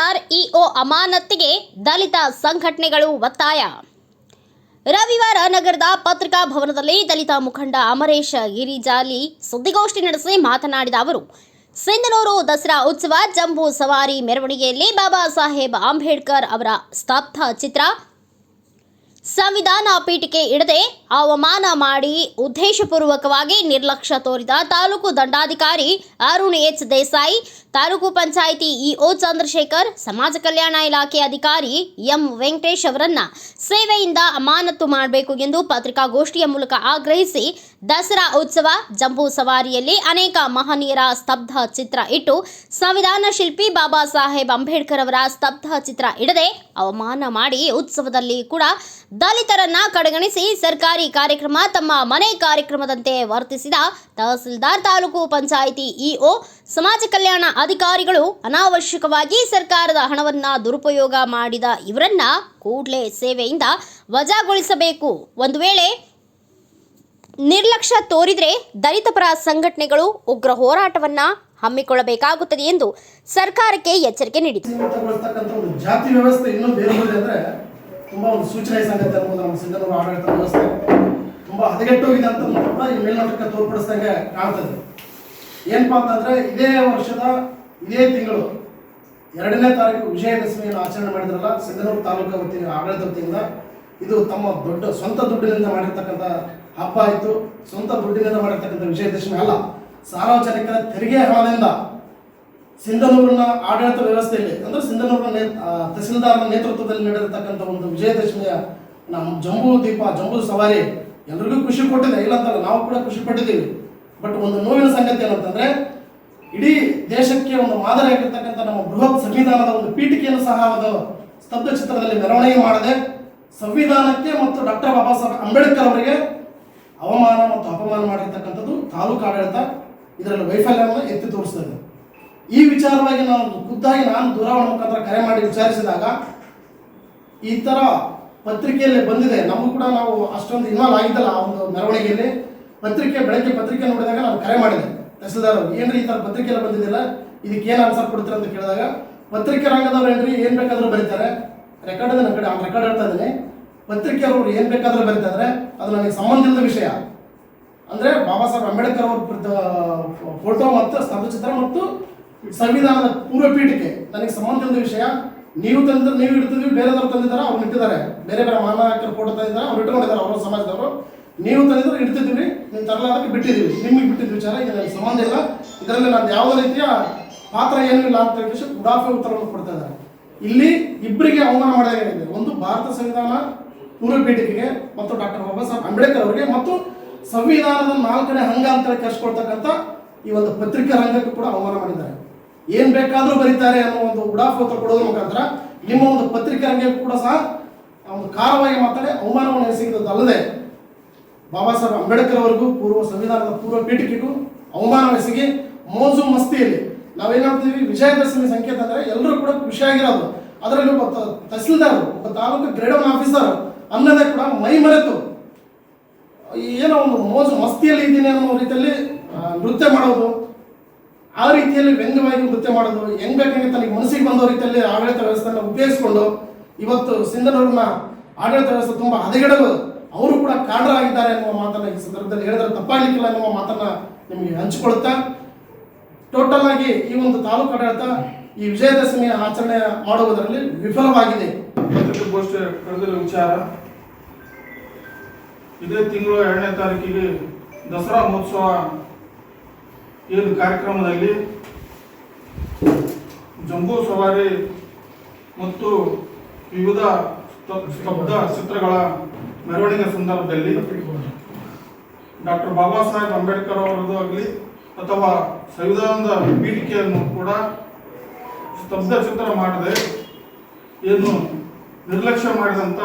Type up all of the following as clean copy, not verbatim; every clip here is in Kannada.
ತಹಸೀಲ್ದಾರ್ ಇಒ ಅಮಾನತಿಗೆ ದಲಿತ ಸಂಘಟನೆಗಳು ಒತ್ತಾಯ. ರವಿವಾರ ನಗರದ ಪತ್ರಿಕಾ ಭವನದಲ್ಲಿ ದಲಿತ ಮುಖಂಡ ಅಮರೇಶ್ ಗಿರಿಜಾಲಿ ಸುದ್ದಿಗೋಷ್ಠಿ ನಡೆಸಿ ಮಾತನಾಡಿದ ಅವರು, ಸಿಂಧನೂರು ದಸರಾ ಉತ್ಸವ ಜಂಬೂ ಸವಾರಿ ಮೆರವಣಿಗೆಯಲ್ಲಿ ಬಾಬಾ ಸಾಹೇಬ್ ಅಂಬೇಡ್ಕರ್ ಅವರ ಸ್ತಬ್ಧ ಚಿತ್ರ, ಸಂವಿಧಾನ ಪೀಠಿಕೆ ಇಡದೆ ಅವಮಾನ ಮಾಡಿ ಉದ್ದೇಶಪೂರ್ವಕವಾಗಿ ನಿರ್ಲಕ್ಷ್ಯ ತೋರಿದ ತಾಲೂಕು ದಂಡಾಧಿಕಾರಿ ಅರುಣ್ ಎಚ್ ದೇಸಾಯಿ, ತಾಲೂಕು ಪಂಚಾಯಿತಿ ಇಒ ಚಂದ್ರಶೇಖರ್, ಸಮಾಜ ಕಲ್ಯಾಣ ಇಲಾಖೆ ಅಧಿಕಾರಿ ಎಂ ವೆಂಕಟೇಶ್ ಅವರನ್ನ ಸೇವೆಯಿಂದ ಅಮಾನತು ಮಾಡಬೇಕು ಎಂದು ಪತ್ರಿಕಾಗೋಷ್ಠಿಯ ಮೂಲಕ ಆಗ್ರಹಿಸಿ, ದಸರಾ ಉತ್ಸವ ಜಂಬೂ ಸವಾರಿಯಲ್ಲಿ ಅನೇಕ ಮಹನೀಯರ ಸ್ತಬ್ಧ ಚಿತ್ರ ಇಟ್ಟು ಸಂವಿಧಾನ ಶಿಲ್ಪಿ ಬಾಬಾ ಸಾಹೇಬ್ ಅಂಬೇಡ್ಕರ್ ಅವರ ಸ್ತಬ್ಧ ಚಿತ್ರ ಇಡದೆ ಅವಮಾನ ಮಾಡಿ ಉತ್ಸವದಲ್ಲಿ ಕೂಡ ದಲಿತರನ್ನ ಕಡೆಗಣಿಸಿ ಸರ್ಕಾರಿ ಕಾರ್ಯಕ್ರಮ ತಮ್ಮ ಮನೆ ಕಾರ್ಯಕ್ರಮದಂತೆ ವರ್ತಿಸಿದ ತಹಸೀಲ್ದಾರ್, ತಾಲೂಕು ಪಂಚಾಯಿತಿ ಇಒ, ಸಮಾಜ ಕಲ್ಯಾಣ ಅಧಿಕಾರಿಗಳು ಅನಾವಶ್ಯಕವಾಗಿ ಸರ್ಕಾರದ ಹಣವನ್ನ ದುರುಪಯೋಗ ಮಾಡಿದ ಇವರನ್ನ ಕೂಡಲೇ ಸೇವೆಯಿಂದ ವಜಾಗೊಳಿಸಬೇಕು. ಒಂದು ವೇಳೆ ನಿರ್ಲಕ್ಷ್ಯ ತೋರಿದರೆ ದಲಿತ ಪರ ಸಂಘಟನೆಗಳು ಉಗ್ರ ಹೋರಾಟವನ್ನ ಹಮ್ಮಿಕೊಳ್ಳಬೇಕಾಗುತ್ತದೆ ಎಂದು ಸರ್ಕಾರಕ್ಕೆ ಎಚ್ಚರಿಕೆ ನೀಡಿತು. ಜಾತಿ ವ್ಯವಸ್ಥೆ ಇನ್ನೂ ಬೇರೆ ಅಂದ್ರೆ ತುಂಬಾ ಒಂದು ಸೂಚನೆ ಸಂಗತಿ ಅನ್ನೋದು ನಮ್ಮ ಸಿಂಧನೂರು ಆಡಳಿತ ವ್ಯವಸ್ಥೆ ತುಂಬಾ ಹದಗೆಟ್ಟೋಗಿದೆ ಅಂತ ಕೂಡ ಈ ಮೇಲ್ನೋಟಕ್ಕೆ ತೋರ್ಪಡಿಸಿದಂಗೆ ಕಾಣ್ತದೆ. ಏನಪ್ಪಾ ಅಂತಂದ್ರೆ ಇದೇ ವರ್ಷದ ಇದೇ ತಿಂಗಳು 2ನೇ ತಾರೀಕು ವಿಜಯದಶಮಿಯನ್ನು ಆಚರಣೆ ಮಾಡಿದ್ರಲ್ಲ ಸಿಂಧನೂರು ತಾಲೂಕು ವತಿಯ ಆಡಳಿತ ವತಿಯಿಂದ, ಇದು ತಮ್ಮ ದೊಡ್ಡ ಸ್ವಂತ ದುಡ್ಡಿನಿಂದ ಮಾಡಿರ್ತಕ್ಕಂಥ ಹಬ್ಬ ಆಯಿತು. ಸ್ವಂತ ದುಡ್ಡಿನಿಂದ ಮಾಡಿರ್ತಕ್ಕಂಥ ವಿಜಯದಶಮಿ ಅಲ್ಲ, ಸಾರ್ವಜನಿಕರ ತೆರಿಗೆ ಹಣದಿಂದ ಸಿಂಧನೂರಿನ ಆಡಳಿತ ವ್ಯವಸ್ಥೆಯಲ್ಲಿ ಅಂದ್ರೆ ಸಿಂಧನೂರಿನ ತಹಸೀಲ್ದಾರ್ನ ನೇತೃತ್ವದಲ್ಲಿ ನಡೆದಿರ್ತಕ್ಕಂಥ ಒಂದು ವಿಜಯದಶಮಿಯ ನಮ್ಮ ಜಂಬೂ ಸವಾರಿ ಎಲ್ರಿಗೂ ಖುಷಿ ಕೊಟ್ಟಿದೆ, ಇಲ್ಲ ಅಂತಲ್ಲ, ನಾವು ಕೂಡ ಖುಷಿ ಪಟ್ಟಿದ್ದೀವಿ. ಬಟ್ ಒಂದು ನೋವಿನ ಸಂಗತಿ ಏನಂತಂದ್ರೆ, ಇಡೀ ದೇಶಕ್ಕೆ ಒಂದು ಮಾದರಿಯಾಗಿರ್ತಕ್ಕಂಥ ನಮ್ಮ ಬೃಹತ್ ಸಂವಿಧಾನದ ಒಂದು ಪೀಠಿಕೆಯನ್ನು ಸಹ ಒಂದು ಸ್ತಬ್ಧ ಚಿತ್ರದಲ್ಲಿ ಮೆರವಣಿಗೆ ಮಾಡದೆ ಸಂವಿಧಾನಕ್ಕೆ ಮತ್ತು ಡಾಕ್ಟರ್ ಬಾಬಾ ಸಾಹೇಬ್ ಅಂಬೇಡ್ಕರ್ ಅವರಿಗೆ ಅವಮಾನ ಮತ್ತು ಅಪಮಾನ ಮಾಡಿರ್ತಕ್ಕಂಥದ್ದು ತಾಲೂಕು ಆಡಳಿತ ಇದರಲ್ಲಿ ವೈಫಲ್ಯವನ್ನು ಎತ್ತಿ ತೋರಿಸ್ತದೆ. ಈ ವಿಚಾರವಾಗಿ ಖುದ್ದಾಗಿ ನಾನು ದೂರವಾಣಿ ಮುಖಾಂತರ ಕರೆ ಮಾಡಿ ವಿಚಾರಿಸಿದಾಗ ಈ ತರ ಪತ್ರಿಕೆಯಲ್ಲಿ ಬಂದಿದೆ, ನಮಗೂ ಕೂಡ ನಾವು ಅಷ್ಟೊಂದು ಇನ್ವಾಲ್ವ್ ಆಗಿದ್ದಲ್ಲ ಆ ಒಂದು ಮೆರವಣಿಗೆಯಲ್ಲಿ. ಬೆಳಗ್ಗೆ ಪತ್ರಿಕೆ ನೋಡಿದಾಗ ನಾನು ಕರೆ ಮಾಡಿದೆ ತಹಸೀಲ್ದಾರ್ ಅವರು, ಏನ್ರಿ ಈ ತರ ಪತ್ರಿಕೆಯಲ್ಲಿ ಬಂದಿದ್ದಿಲ್ಲ, ಇದಕ್ಕೆ ಏನು ಆನ್ಸರ್ ಕೊಡ್ತೀರ ಅಂತ ಕೇಳಿದಾಗ, ಪತ್ರಿಕೆ ರಂಗದವ್ರು ಏನ್ರಿ ಏನ್ ಬೇಕಾದ್ರೂ ಬರೀತಾರೆ, ರೆಕಾರ್ಡ್ ಇದೆ ನನ್ನ ಕಡೆ, ಆ ರೆಕಾರ್ಡ್ ಹೇಳ್ತಾ ಇದ್ದೀನಿ, ಪತ್ರಿಕೆಯವರು ಏನ್ ಬೇಕಾದ್ರೂ ಬರೀತಾರೆ, ಅದು ನನಗೆ ಸಂಬಂಧಿಸಿದ ವಿಷಯ. ಅಂದ್ರೆ ಬಾಬಾ ಸಾಹೇಬ್ ಅಂಬೇಡ್ಕರ್ ಅವ್ರ ಫೋಟೋ ಮತ್ತು ಸ್ತಬ್ಧಚಿತ್ರ ಮತ್ತು ಸಂವಿಧಾನದ ಪೂರ್ವ ಪೀಠಿಕೆ ನನಗೆ ಸಂಬಂಧಿಸಿದ ವಿಷಯ. ನೀವು ತಂದಿದ್ರೆ ನೀವು ಇಡ್ತಿದ್ವಿ, ಬೇರೆದವ್ರು ತಂದಿದ್ದಾರೆ ಅವ್ರು ಇಟ್ಟಿದ್ದಾರೆ, ಬೇರೆ ಬೇರೆ ಮಹಾನಾಯಕರ ಫೋಟೋ ತಂದಿದ್ದಾರೆ ಅವ್ರು ಇಟ್ಕೊಂಡಿದ್ದಾರೆ ಅವರ ಸಮಾಜದವರು. ನೀವು ತಂದಿದ್ರೆ ಇಡ್ತಿದ್ವಿ, ನೀವು ತರಲಾದಕ್ಕೆ ಬಿಟ್ಟಿದ್ದೀವಿ, ನಿಮಗೆ ಬಿಟ್ಟಿದ್ದ ವಿಚಾರ, ಇದು ನನಗೆ ಸಂಬಂಧ ಇಲ್ಲ, ಇದರಲ್ಲಿ ನಾನು ಯಾವುದೇ ರೀತಿಯ ಪಾತ್ರ ಏನೂ ಇಲ್ಲ ಅಂತ ಹೇಳಿ ಉಡಾಫೆ ಉತ್ತರವನ್ನು ಕೊಡ್ತಾ ಇದ್ದಾರೆ. ಇಲ್ಲಿ ಇಬ್ಬರಿಗೆ ಅವಮಾನ ಮಾಡಿದೆ, ಒಂದು ಭಾರತ ಸಂವಿಧಾನ ಪೂರ್ವ ಪೀಠಿಕೆಗೆ ಮತ್ತು ಡಾಕ್ಟರ್ ಬಾಬಾ ಸಾಹೇಬ್ ಅಂಬೇಡ್ಕರ್ ಅವರಿಗೆ ಮತ್ತು ಸಂವಿಧಾನದ 4ನೇ ಅಂಗ ಅಂತ ಕರೆಸ್ಕೊಳ್ತಕ್ಕಂಥ ಈ ಒಂದು ಪತ್ರಿಕಾ ರಂಗಕ್ಕೂ ಕೂಡ ಅವಮಾನ ಮಾಡಿದ್ದಾರೆ. ಏನ್ ಬೇಕಾದ್ರೂ ಬರೀತಾರೆ ಅನ್ನೋ ಒಂದು ಉಡಾಫೆ ಉತ್ತರ ಕೊಡೋದ್ರ ಮುಖಾಂತರ ನಿಮ್ಮ ಒಂದು ಪತ್ರಿಕಾ ರಂಗಕ್ಕೂ ಕೂಡ ಸಹ ಒಂದು ಕಾರವಾಗಿ ಮಾತಾಡಿ ಅವಮಾನವನ್ನು ಎಸಗಿದ್ದಲ್ಲದೆ ಬಾಬಾ ಸಾಹೇಬ್ ಅಂಬೇಡ್ಕರ್ ಅವರಿಗೂ ಸಂವಿಧಾನದ ಪೂರ್ವ ಪೀಠಿಕೆಗೂ ಅವಮಾನವೆಸಗಿ ಮೋಜು ಮಸ್ತಿಯಲ್ಲಿ ನಾವೇನ್ ಮಾಡ್ತೀವಿ, ವಿಜಯದಶಮಿ ಸಂಕೇತ ಅಂದ್ರೆ ಎಲ್ಲರೂ ಕೂಡ ಖುಷಿಯಾಗಿರೋದು. ಅದರಲ್ಲಿ ಒಬ್ಬ ತಹಸೀಲ್ದಾರ್, ಒಬ್ಬ ತಾಲೂಕು ಗ್ರೇಡ್ 1 ಆಫೀಸರ್ ಅನ್ನೋದೇ ಕೂಡ ಮೈ ಮರೆತು ಏನೋ ಒಂದು ಮೋಜು ಮಸ್ತಿಯಲ್ಲಿ ಇದ್ದೀನಿ ಅನ್ನೋ ರೀತಿಯಲ್ಲಿ ನೃತ್ಯ ಮಾಡೋದು, ಆ ರೀತಿಯಲ್ಲಿ ವ್ಯಂಗ್ಯವಾಗಿ ನೃತ್ಯ ಮಾಡೋದು, ಹೆಂಗ್ ಬೇಕಂಗೆ ತನಗೆ ಮನಸ್ಸಿಗೆ ಬಂದೋ ರೀತಿಯಲ್ಲಿ ಆಡಳಿತ ವ್ಯವಸ್ಥೆಯನ್ನು ಉಪಯೋಗಿಸಿಕೊಂಡು ಇವತ್ತು ಸಿಂಧನೂರಿನ ಆಡಳಿತ ವ್ಯವಸ್ಥೆ ತುಂಬಾ ಹದಗೆಡಲು ಅವರು ಕೂಡ ಕಾರಣರಾಗಿದ್ದಾರೆ ಎನ್ನುವ ಮಾತನ್ನ ಈ ಸಂದರ್ಭದಲ್ಲಿ ಹೇಳಿದ್ರೆ ತಪ್ಪಾಗಲಿಕ್ಕಿಲ್ಲ ಎನ್ನುವ ಮಾತನ್ನ ನಿಮಗೆ ಹಂಚಿಕೊಳ್ಳುತ್ತಾ, ಟೋಟಲ್ ಆಗಿ ಈ ಒಂದು ತಾಲೂಕು ಆಡಳಿತ ಈ ವಿಜಯದಶಮಿಯ ಆಚರಣೆ ಮಾಡುವುದರಲ್ಲಿ ವಿಫಲವಾಗಿದೆ. ಪತ್ರಿಕಾಗೋಷ್ಠಿ ಕರೆದಿರುವ ವಿಚಾರ, ಇದೇ ತಿಂಗಳು 2ನೇ ತಾರೀಕಿಗೆ ದಸರಾ ಮಹೋತ್ಸವ ಏನು ಕಾರ್ಯಕ್ರಮದಲ್ಲಿ ಜಂಬೂ ಸವಾರಿ ಮತ್ತು ವಿವಿಧ ಸ್ತಬ್ಧ ಚಿತ್ರಗಳ ಮೆರವಣಿಗೆ ಸಂದರ್ಭದಲ್ಲಿ ಡಾಕ್ಟರ್ ಬಾಬಾ ಸಾಹೇಬ್ ಅಂಬೇಡ್ಕರ್ ಅವರದ್ದು ಆಗಲಿ ಅಥವಾ ಸಂವಿಧಾನದ ಪೀಠಿಕೆಯನ್ನು ಕೂಡ ಸ್ತಬ್ಧ ಚಿತ್ರ ಮಾಡದೆ ಏನು ನಿರ್ಲಕ್ಷ್ಯ ಮಾಡಿದಂಥ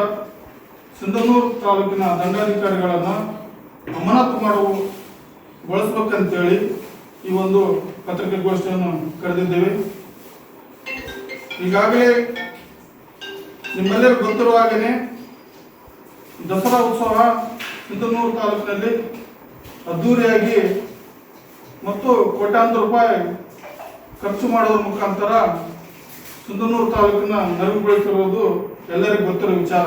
ಸಿಂಧನೂರು ತಾಲೂಕಿನ ದಂಡಾಧಿಕಾರಿಗಳನ್ನು ಅಮಾನತುಗೊಳಿಸಬೇಕಂತೇಳಿ ಈ ಒಂದು ಪತ್ರಿಕಾಗೋಷ್ಠಿಯನ್ನು ಕರೆದಿದ್ದೇವೆ. ಈಗಾಗಲೇ ನಿಮ್ಮೆಲ್ಲರಿಗೂ ಗೊತ್ತಿರುವ ಹಾಗೆಯೇ ದಸರಾ ಉತ್ಸವ ಸಿಂಧನೂರು ತಾಲೂಕಿನಲ್ಲಿ ಅದ್ದೂರಿಯಾಗಿ ಮತ್ತು ಕೋಟ್ಯಾಂತರ ರೂಪಾಯಿ ಖರ್ಚು ಮಾಡೋದ್ರ ಮುಖಾಂತರ ಸಿಂಧನೂರು ತಾಲೂಕಿನ ಮೆರುಗುಗೊಳಿಸಿರುವುದು ಎಲ್ಲರಿಗೂ ಗೊತ್ತಿರೋ ವಿಚಾರ.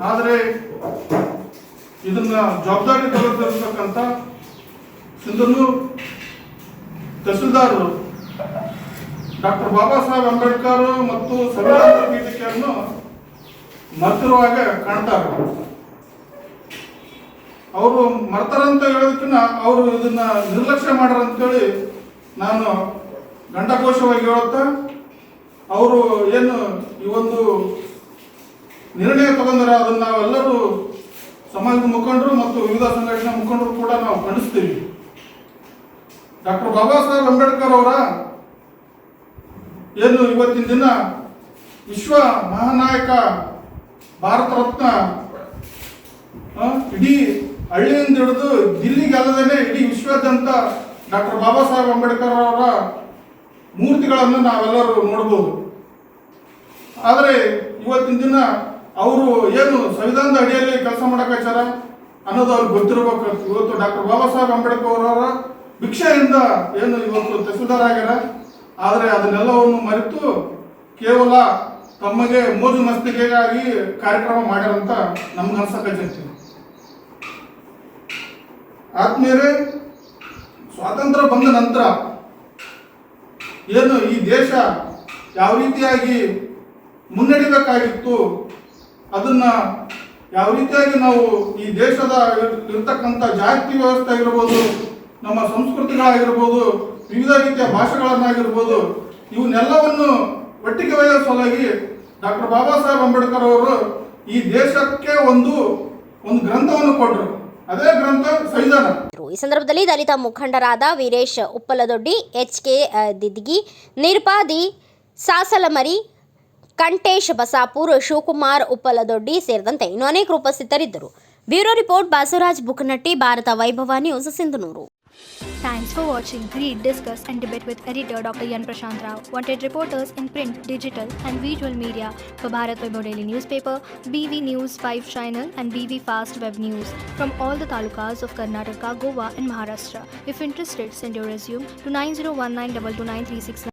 ಆದರೆ ಇದನ್ನ ಜವಾಬ್ದಾರಿ ತೆಗೆದುಕೊಂಡಿರ್ತಕ್ಕಂಥ ಸಿಂಧನೂರು ತಹಸೀಲ್ದಾರರು ಡಾಕ್ಟರ್ ಬಾಬಾ ಸಾಹೇಬ್ ಅಂಬೇಡ್ಕರ್ ಮತ್ತು ಸಂವಿಧಾನ ಪೀಠಿಕೆಯನ್ನು ಮರೆತಿರುವಾಗ ಕಾಣ್ತಾರೆ. ಅವರು ಮರ್ತಾರಂತ ಹೇಳೋದಕ್ಕಿಂತ ಅವರು ಇದನ್ನ ನಿರ್ಲಕ್ಷ್ಯ ಮಾಡ್ಯಾರ ಅಂತೇಳಿ ನಾನು ಗಂಡಘೋಷವಾಗಿ ಹೇಳುತ್ತಾ, ಅವರು ಏನು ಈ ಒಂದು ನಿರ್ಣಯ ತಗೊಂಡ್ರೆ ಅದನ್ನ ನಾವೆಲ್ಲರೂ ಸಮಾಜದ ಮುಖಂಡರು ಮತ್ತು ವಿವಿಧ ಸಂಘಟನೆ ಮುಖಂಡರು ಕೂಡ ನಾವು ಖಂಡಿಸ್ತೀವಿ. ಡಾಕ್ಟರ್ ಬಾಬಾ ಸಾಹೇಬ್ ಅಂಬೇಡ್ಕರ್ ಅವರ ಏನು ಇವತ್ತಿನ ದಿನ ವಿಶ್ವ ಮಹಾನಾಯಕ, ಭಾರತ ರತ್ನ, ಇಡೀ ಹಳ್ಳಿಯಿಂದ ಹಿಡಿದು ದಿಲ್ಲಿಗೆ ಅಲ್ಲದೇನೆ ಇಡೀ ವಿಶ್ವಾದ್ಯಂತ ಡಾಕ್ಟರ್ ಬಾಬಾ ಸಾಹೇಬ್ ಅಂಬೇಡ್ಕರ್ ಅವರ ಮೂರ್ತಿಗಳನ್ನು ನಾವೆಲ್ಲರೂ ನೋಡ್ಬೋದು. ಆದರೆ ಇವತ್ತಿನ ದಿನ ಅವರು ಏನು ಸಂವಿಧಾನದ ಅಡಿಯಲ್ಲಿ ಕೆಲಸ ಮಾಡಕ್ಕಾಚಾರ ಅನ್ನೋದು ಅವ್ರಿಗೆ ಗೊತ್ತಿರಬೇಕು. ಇವತ್ತು ಡಾಕ್ಟರ್ ಬಾಬಾ ಸಾಹೇಬ್ ಅಂಬೇಡ್ಕರ್ ಅವರ ಭಿಕ್ಷೆಯಿಂದ ಏನು ಇವತ್ತು ತಹಸೀಲ್ದಾರ್ ಆಗ್ಯಾರ. ಆದರೆ ಅದನ್ನೆಲ್ಲವನ್ನು ಮರೆತು ಕೇವಲ ತಮಗೆ ಮೋಜು ಮಸ್ತಿಗೆಗಾಗಿ ಕಾರ್ಯಕ್ರಮ ಮಾಡ್ಯಾರಂತ ನಮ್ಗೆ ಅನ್ಸಕೈತಿ. ಆದ್ಮೇಲೆ ಸ್ವಾತಂತ್ರ್ಯ ಬಂದ ನಂತರ ಏನು ಈ ದೇಶ ಯಾವ ರೀತಿಯಾಗಿ ಮುನ್ನಡಿಬೇಕಾಗಿತ್ತು, ಅದನ್ನ ಯಾವ ರೀತಿಯಾಗಿ ನಾವು ಈ ದೇಶದ ಇರ್ತಕ್ಕಂಥ ಜಾತಿ ವ್ಯವಸ್ಥೆ ಆಗಿರ್ಬೋದು, ನಮ್ಮ ಸಂಸ್ಕೃತಿಗಳಾಗಿರ್ಬೋದು, ವಿವಿಧ ರೀತಿಯ ಭಾಷೆಗಳನ್ನಾಗಿರ್ಬೋದು, ಇವನ್ನೆಲ್ಲವನ್ನು ಒಟ್ಟಿಗೆ ಒಯ್ಯೋ ಸಲುವಾಗಿ ಡಾಕ್ಟರ್ ಬಾಬಾ ಸಾಹೇಬ್ ಅಂಬೇಡ್ಕರ್ ಅವರು ಈ ದೇಶಕ್ಕೆ ಒಂದು ಗ್ರಂಥವನ್ನು ಕೊಟ್ಟರು. ಅದೇ ಗ್ರಂಥ ಸಂವಿಧಾನ. ಈ ಸಂದರ್ಭದಲ್ಲಿ ದಲಿತ ಮುಖಂಡರಾದ ವೀರೇಶ್ ಉಪ್ಪಲದೊಡ್ಡಿ, ಎಚ್.ಕೆ. ದಿದ್ಗಿ, ನಿರ್ಪಾದಿ ಸಾಸಲಮರಿ, ಕಂಟೇಶ್ ಬಸಾಪುರ್, ಶಿವಕುಮಾರ್ ಉಪ್ಪಲದೊಡ್ಡಿ ಸೇರಿದಂತೆ ಇನ್ನೂ ಅನೇಕರು ಉಪಸ್ಥಿತರಿದ್ದರು. ಬ್ಯೂರೋ ರಿಪೋರ್ಟ್ ಬಾಸವರಾಜ್ ಬುಕ್ನಟ್ಟಿ, ಭಾರತ ವೈಭವ news, Sindhanur. Thanks for watching. Read, discuss and debate with editor Dr. Yan Prashant Rao. Wanted reporters in print, digital and visual media for Bharat Vaibhav Daily Newspaper, BV News 5 Channel and BV Fast Web News from all the talukas of Karnataka, Goa and Maharashtra. If interested, send your resume to 9019229369.